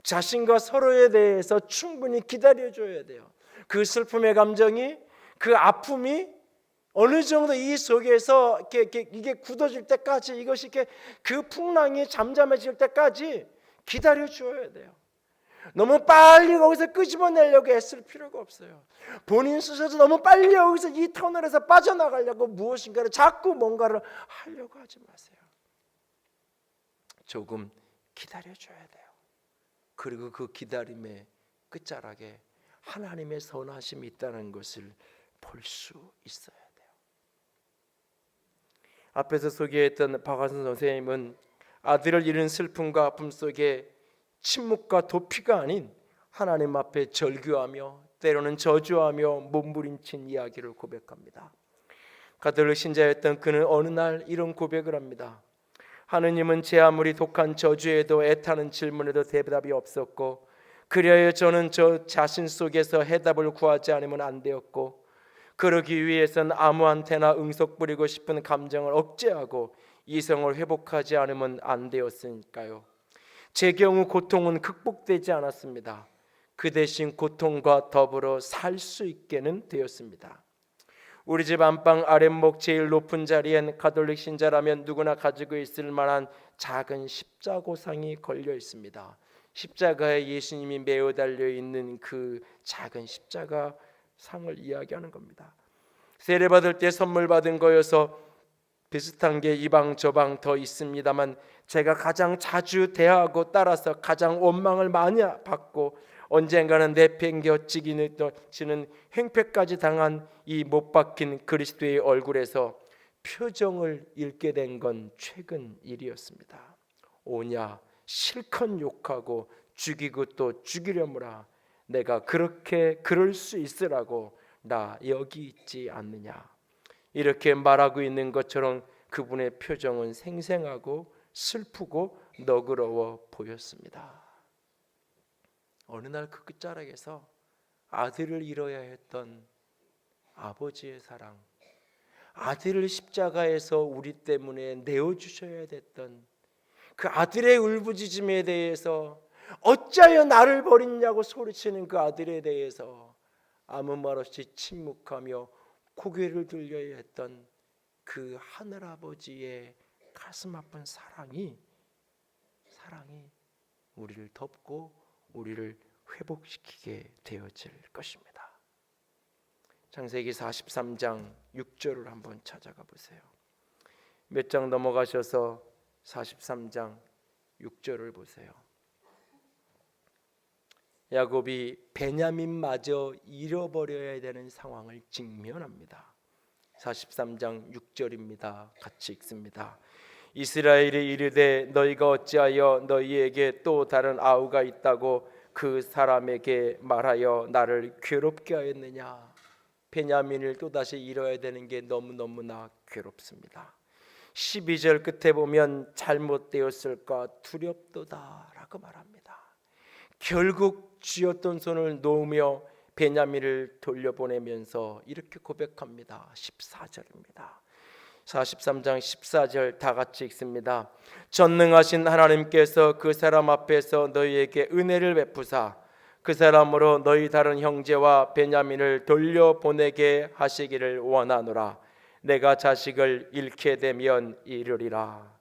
자신과 서로에 대해서 충분히 기다려 줘야 돼요. 그 슬픔의 감정이, 그 아픔이 어느 정도 이 속에서 이게 굳어질 때까지, 이것이 이렇게 그 풍랑이 잠잠해질 때까지 기다려 줘야 돼요. 너무 빨리 거기서 끄집어내려고 애쓸 필요가 없어요. 본인 스스로 너무 빨리 여기서 이 터널에서 빠져나가려고 무엇인가를 자꾸 뭔가를 하려고 하지 마세요. 조금 기다려줘야 돼요. 그리고 그 기다림의 끝자락에 하나님의 선하심이 있다는 것을 볼 수 있어야 돼요. 앞에서 소개했던 박하선 선생님은 아들을 잃은 슬픔과 아픔 속에 침묵과 도피가 아닌 하나님 앞에 절규하며 때로는 저주하며 몸부림친 이야기를 고백합니다. 가톨릭 신자였던 그는 어느 날 이런 고백을 합니다. 하느님은 제 아무리 독한 저주에도 애타는 질문에도 대답이 없었고, 그리하여 저는 저 자신 속에서 해답을 구하지 않으면 안 되었고, 그러기 위해선 아무한테나 응석 부리고 싶은 감정을 억제하고 이성을 회복하지 않으면 안 되었으니까요. 제 경우 고통은 극복되지 않았습니다. 그 대신 고통과 더불어 살 수 있게는 되었습니다. 우리 집 안방 아랫목 제일 높은 자리엔 가톨릭 신자라면 누구나 가지고 있을 만한 작은 십자고상이 걸려 있습니다. 십자가에 예수님이 매어 달려 있는 그 작은 십자가 상을 이야기하는 겁니다. 세례 받을 때 선물 받은 거여서 비슷한 게 이방 저방 더 있습니다만, 제가 가장 자주 대하고 따라서 가장 원망을 많이 받고 언젠가는 내팽겨치기는 횡패까지 당한 이 못 박힌 그리스도의 얼굴에서 표정을 잃게 된 건 최근 일이었습니다. 오냐 실컷 욕하고 죽이고 또 죽이려무라, 내가 그렇게 그럴 수 있으라고 나 여기 있지 않느냐. 이렇게 말하고 있는 것처럼 그분의 표정은 생생하고 슬프고 너그러워 보였습니다. 어느 날 그 끝자락에서 아들을 잃어야 했던 아버지의 사랑, 아들을 십자가에서 우리 때문에 내어주셔야 됐던 그 아들의 울부짖음에 대해서 어찌하여 나를 버리냐고 소리치는 그 아들에 대해서 아무 말 없이 침묵하며 고개를 들려야 했던 그 하늘아버지의 가슴 아픈 사랑이 우리를 덮고 우리를 회복시키게 되어질 것입니다. 창세기 43장 6절을 한번 찾아가 보세요. 몇 장 넘어가셔서 43장 6절을 보세요. 야곱이 베냐민마저 잃어버려야 되는 상황을 직면합니다. 43장 6절입니다. 같이 읽습니다. 이스라엘이 이르되 너희가 어찌하여 너희에게 또 다른 아우가 있다고 그 사람에게 말하여 나를 괴롭게 하였느냐. 베냐민을 또다시 잃어야 되는 게 너무너무나 괴롭습니다. 12절 끝에 보면 잘못되었을까 두렵도다 라고 말합니다. 결국 쥐었던 손을 놓으며 베냐민을 돌려보내면서 이렇게 고백합니다. 14절입니다. 43장 14절 다 같이 읽습니다. 전능하신 하나님께서 그 사람 앞에서 너희에게 은혜를 베푸사 그 사람으로 너희 다른 형제와 베냐민을 돌려보내게 하시기를 원하노라. 내가 자식을 잃게 되면 이르리라.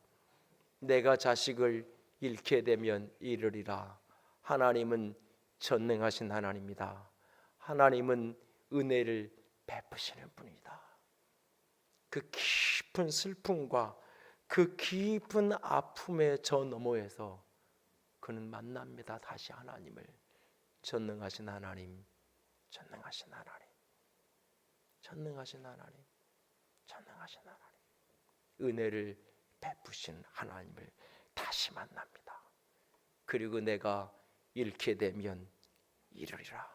내가 자식을 잃게 되면 이르리라. 하나님은 전능하신 하나님이다. 하나님은 은혜를 베푸시는 분이다. 그 깊은 슬픔과 그 깊은 아픔의 저 너머에서 그는 만납니다. 다시 하나님을. 전능하신 하나님, 전능하신 하나님, 전능하신 하나님, 전능하신 하나님, 은혜를 베푸신 하나님을 다시 만납니다. 그리고 내가 잃게 되면 이르리라.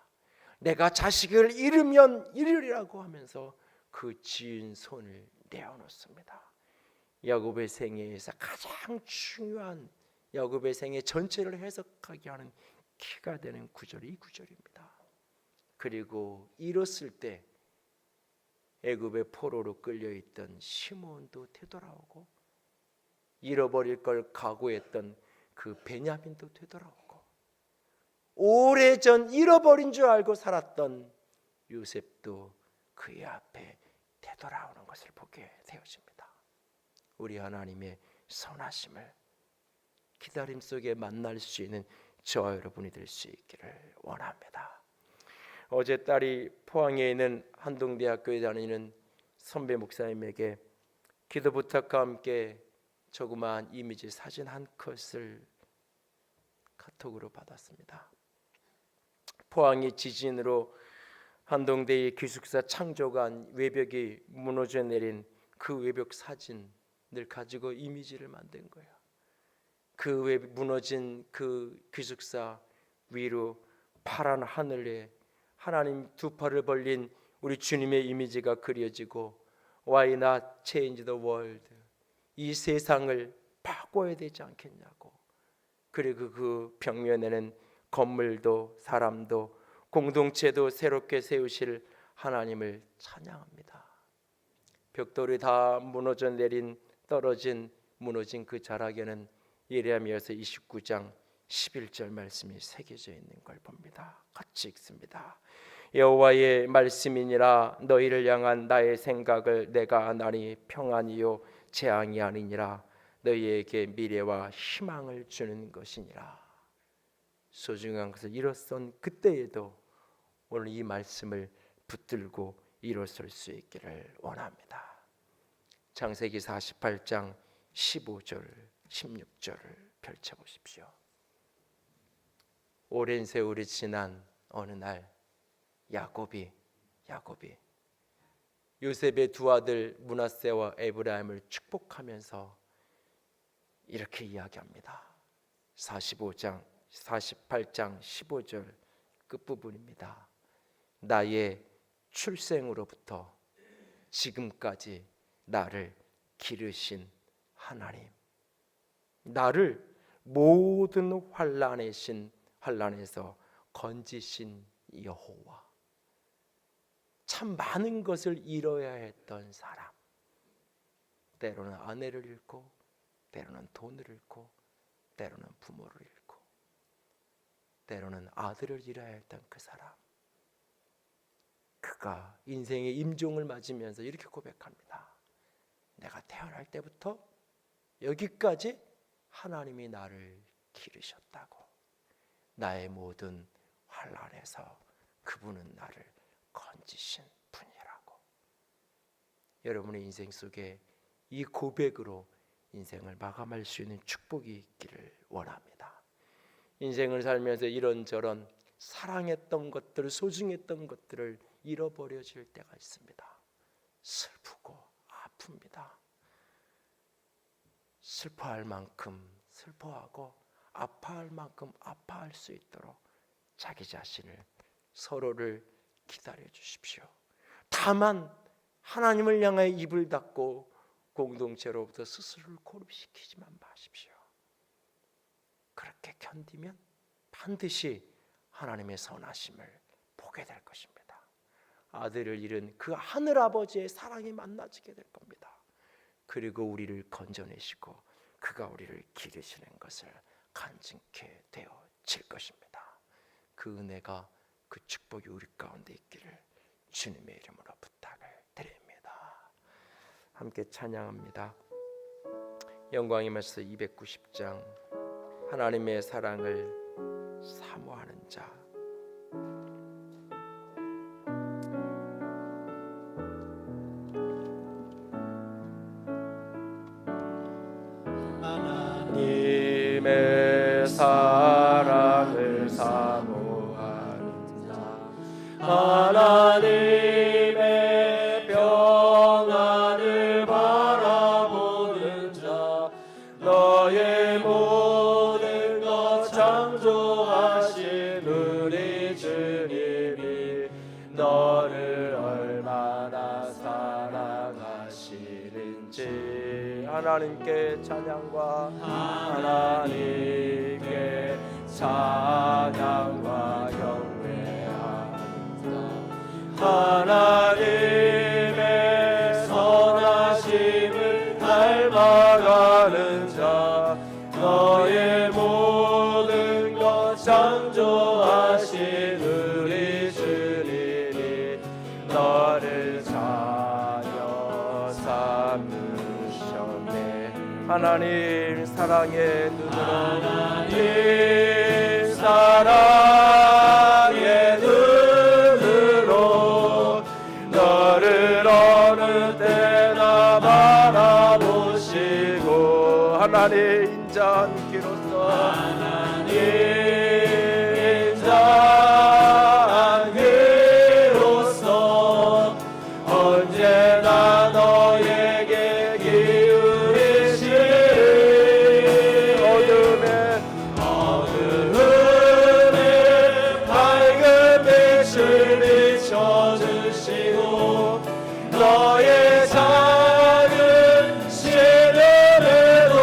내가 자식을 잃으면 이르리라고 하면서 그 지은 손을 내어놓습니다. 야곱의 생애에서 가장 중요한 야곱의 생애 전체를 해석하게 하는 키가 되는 구절이 이 구절입니다. 그리고 잃었을 때 애굽의 포로로 끌려있던 시몬도 되돌아오고 잃어버릴 걸 각오했던 그 베냐민도 되돌아오고 오래전 잃어버린 줄 알고 살았던 요셉도 그의 앞에 되돌아오는 것을 보게 되어집니다. 우리 하나님의 선하심을 기다림 속에 만날 수 있는 저와 여러분이 될 수 있기를 원합니다. 어제 딸이 포항에 있는 한동대학교에 다니는 선배 목사님에게 기도 부탁과 함께 조그마한 이미지 사진 한 컷을 카톡으로 받았습니다. 포항이 지진으로 한동대의 기숙사 창조관 외벽이 무너져 내린 그 외벽 사진을 가지고 이미지를 만든 거예요. 그 무너진 그 기숙사 위로 파란 하늘에 하나님 두 팔을 벌린 우리 주님의 이미지가 그려지고 Why not change the world? 이 세상을 바꿔야 되지 않겠냐고. 그리고 그 벽면에는 건물도 사람도 공동체도 새롭게 세우실 하나님을 찬양합니다. 벽돌이 다 무너져 내린 무너진 그 자락에는 예레미야서 29장 11절 말씀이 새겨져 있는 걸 봅니다. 같이 읽습니다. 여호와의 말씀이니라 너희를 향한 나의 생각을 내가 아나니 평안이요 재앙이 아니니라 너희에게 미래와 희망을 주는 것이니라. 소중한 것을 일어선 그때에도 오늘 이 말씀을 붙들고 일어설 수 있기를 원합니다. 창세기 48장 15절 16절을 펼쳐보십시오. 오랜 세월이 지난 어느 날 야곱이 요셉의 두 아들 므낫세와 에브라임을 축복하면서 이렇게 이야기합니다. 48장 15절 끝부분입니다. 나의 출생으로부터 지금까지 나를 기르신 하나님, 나를 모든 환난에서 건지신 여호와, 참 많은 것을 잃어야 했던 사람, 때로는 아내를 잃고, 때로는 돈을 잃고, 때로는 부모를 잃고, 때로는 아들을 잃어야 했던 그 사람, 그가 인생의 임종을 맞으면서 이렇게 고백합니다. 내가 태어날 때부터 여기까지 하나님이 나를 기르셨다고. 나의 모든 환난에서 그분은 나를 건지신 분이라고. 여러분의 인생 속에 이 고백으로 인생을 마감할 수 있는 축복이 있기를 원합니다. 인생을 살면서 이런저런 사랑했던 것들, 소중했던 것들을 잃어버려질 때가 있습니다. 슬프고 아픕니다. 슬퍼할 만큼 슬퍼하고 아파할 만큼 아파할 수 있도록 자기 자신을, 서로를 기다려 주십시오. 다만 하나님을 향해 입을 닫고 공동체로부터 스스로를 고립시키지만 마십시오. 그렇게 견디면 반드시 하나님의 선하심을 보게 될 것입니다. 아들을 잃은 그 하늘아버지의 사랑이 만나지게 될 겁니다. 그리고 우리를 건져내시고 그가 우리를 기르시는 것을 간증케 되어질 것입니다. 그 은혜가, 그 축복이 우리 가운데 있기를 주님의 이름으로 부탁을 드립니다. 함께 찬양합니다. 영광의 말씀 290장, 하나님의 사랑을 사모하는 자. 하나님의 사랑을 사모하는 자, 하나님의 평안을 바라보는 자, 너의 모든 것 창조하신 우리 주님이 너를 얼마나 사랑하시는지 하나님께 찬양과 하나님께 찬양과 경배합니다. 하나님의 선하심을 닮아가는 자, 너의 모든 것 창조하신 우리 주님이 너를 자녀 삼으셨네. 하나님 사랑의 눈으로, 하나님 사랑의 눈으로 너를 어느 때나 바라보시고 하나님 인자하기로서, 하나님 인자하기로서 언제나 너에게 기울이신 어둠에 밝은 빛을 비춰주시고 너의 작은 시련에도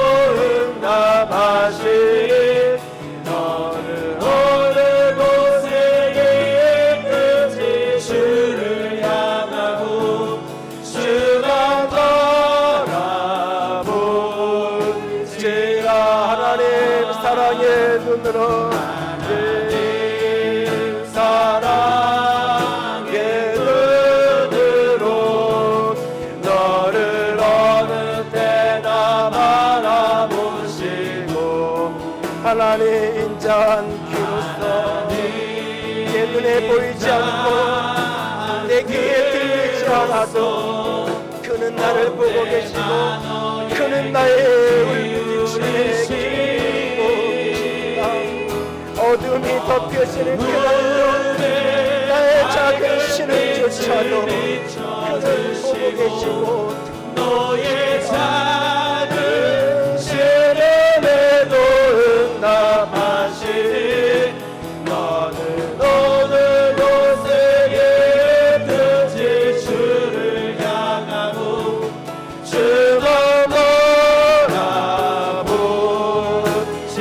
응답하시니 너는 어느 곳에 있든지 주를 향하고 주만 바라보지라. 하나님 사랑의 눈으로, 하나님 사랑의 눈으로 너를 어느 때나 바라보시고 하나님 인자한 귀로서 내 눈에 보이지 않고 내 귀에 들리지 않아도 그는 나를 보고 계시고 그는 나의 울부짖음에 기쁘고 계십니다. 어둠이 덮여지는 그날도 나의 작은 신음조차도 그는 보고 계시고 너의 작은 시련에도 응답하시니 너는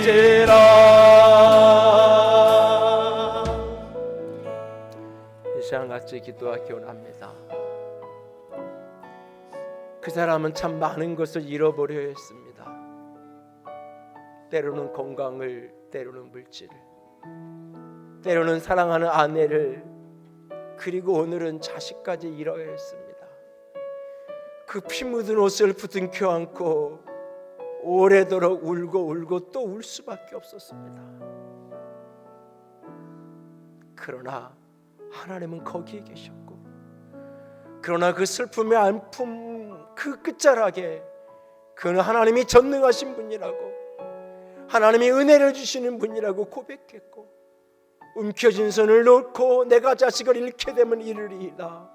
아버지라. 이 시간 같이 기도하기 원합니다. 그 사람은 참 많은 것을 잃어버려 했습니다. 때로는 건강을, 때로는 물질을, 때로는 사랑하는 아내를, 그리고 오늘은 자식까지 잃어야 했습니다. 그 피 묻은 옷을 부둥켜 안고 오래도록 울고 또 울 수밖에 없었습니다. 그러나 하나님은 거기에 계셨고, 그러나 그 슬픔의 안품 그 끝자락에 그는 하나님이 전능하신 분이라고, 하나님이 은혜를 주시는 분이라고 고백했고, 움켜진 손을 놓고 내가 자식을 잃게 되면 이르리이다,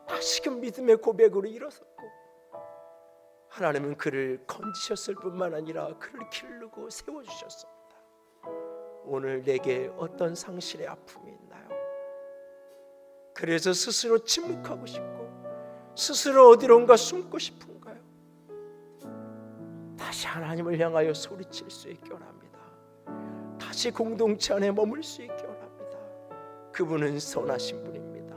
다시금 믿음의 고백으로 일어섰고, 하나님은 그를 건지셨을 뿐만 아니라 그를 기르고 세워주셨습니다. 오늘 내게 어떤 상실의 아픔이 있나요? 그래서 스스로 침묵하고 싶고 스스로 어디론가 숨고 싶은가요? 다시 하나님을 향하여 소리칠 수 있게 원합니다. 다시 공동체 안에 머물 수 있게 원합니다. 그분은 선하신 분입니다.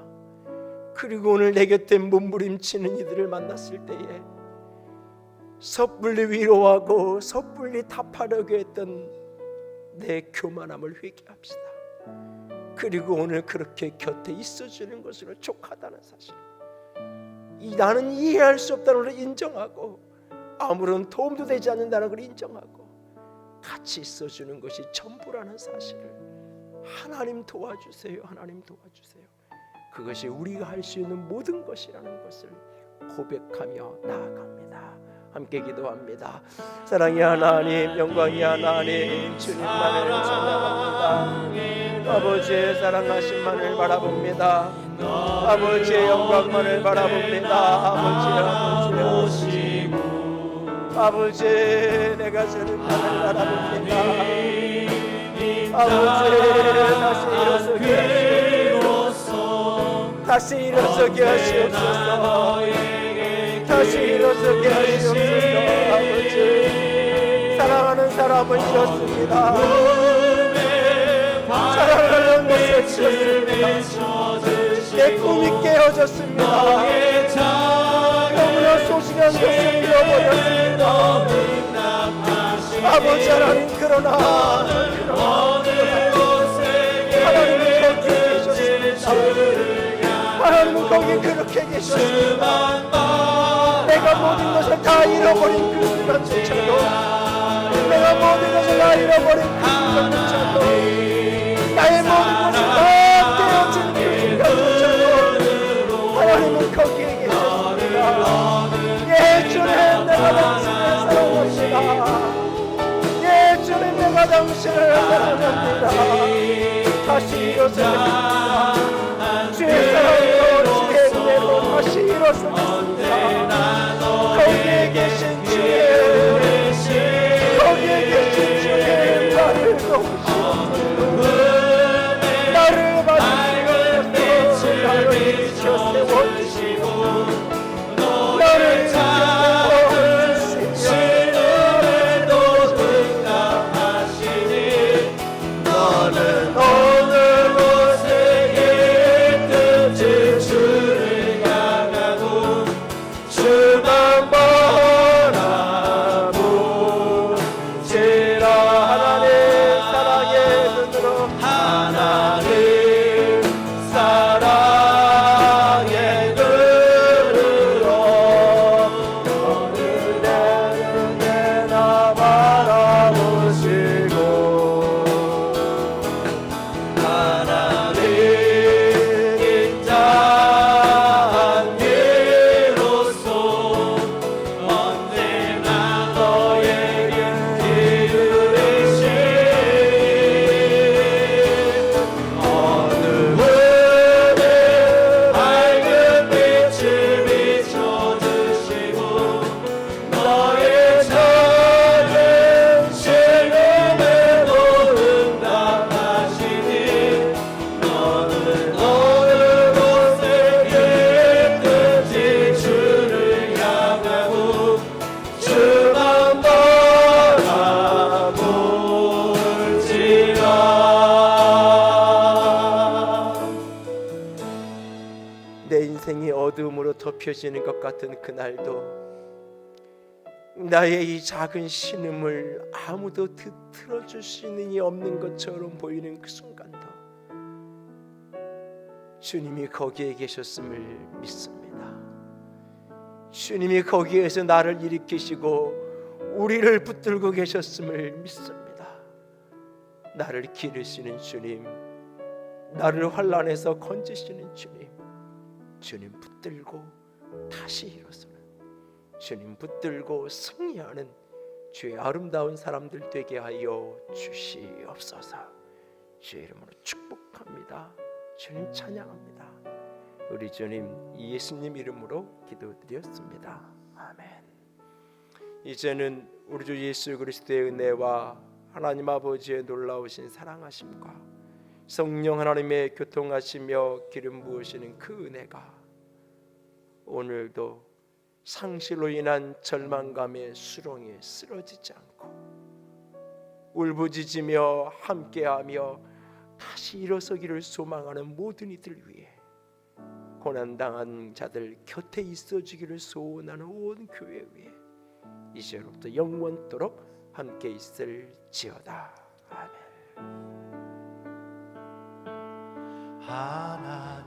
그리고 오늘 내 곁에 몸부림치는 이들을 만났을 때에 섣불리 위로하고 섣불리 답하려고 했던 내 교만함을 회개합시다. 그리고 오늘 그렇게 곁에 있어주는 것으로 족하다는 사실, 나는 이해할 수 없다는 걸 인정하고 아무런 도움도 되지 않는다는 걸 인정하고 같이 있어주는 것이 전부라는 사실을, 하나님 도와주세요, 하나님 도와주세요, 그것이 우리가 할 수 있는 모든 것이라는 것을 고백하며 나아갑니다. 함께 기도합니다. 사랑의 하나님, 영광의 하나님, 주님만을 찬양합니다. 아버지의 사랑하심만을 바라봅니다. 아버지의 영광만을 바라봅니다. 아버지 내가 주님만을 바라봅니다. 아버지 다시 일어서게 하시옵소서. 다시 일어서게 하시옵소서. 아버지, 사랑하는 사람을 잃었습니다. 사랑하는 것을 잃었습니다. 내 꿈이 깨어졌습니다. 너무나 소중한 것을 잃어버렸습니다. 아버지 하나님, 그러나 하나님은 거기 계셨습니다. 하나님은 거기 그렇게 계셨습니다. 내가 모든 것을 다 잃어버린 그 순간조차도, 내가 모든 것을 다 잃어버린 그 순간조차도, 나의 모든 것이 다 깨어진 그 순간조차도 하나님은 거기에 계셨습니다. 예 주님, 내가 당신을 사랑합니다. 예 주님, 내가 당신을 사랑합니다. 다시 일어서겠습니다. 주의 사랑으로, 주의 은혜로 다시 일어서겠습니다. 거기에 계신 주의, 거기에 계신 주의 나를 도우시옵소서. 나를 받으시옵소서. 나를 지켜 세워주시옵소서. 나를 지켜 세워주시옵소서. 너는 어느 곳에 있든지 주를 향하고 주만 바라보라. 덮여지는 것 같은 그날도 나의 이 작은 신음을 아무도 들어줄 수 있는 이 없는 것처럼 보이는 그 순간도 주님이 거기에 계셨음을 믿습니다. 주님이 거기에서 나를 일으키시고 우리를 붙들고 계셨음을 믿습니다. 나를 기르시는 주님, 나를 환난에서 건지시는 주님, 주님 붙들고 다시 일어서는, 주님 붙들고 승리하는 주의 아름다운 사람들 되게 하여 주시옵소서. 주의 이름으로 축복합니다. 주님 찬양합니다. 우리 주님 예수님 이름으로 기도드렸습니다. 아멘. 이제는 우리 주 예수 그리스도의 은혜와 하나님 아버지의 놀라우신 사랑하심과 성령 하나님의 교통하시며 기름 부으시는 그 은혜가 오늘도 상실로 인한 절망감의 수렁에 쓰러지지 않고 울부짖으며 함께하며 다시 일어서기를 소망하는 모든 이들 위해 고난당한 자들 곁에 있어주기를 소원하는 온 교회 위에 이제로부터 영원토록 함께 있을지어다. 아멘. 하나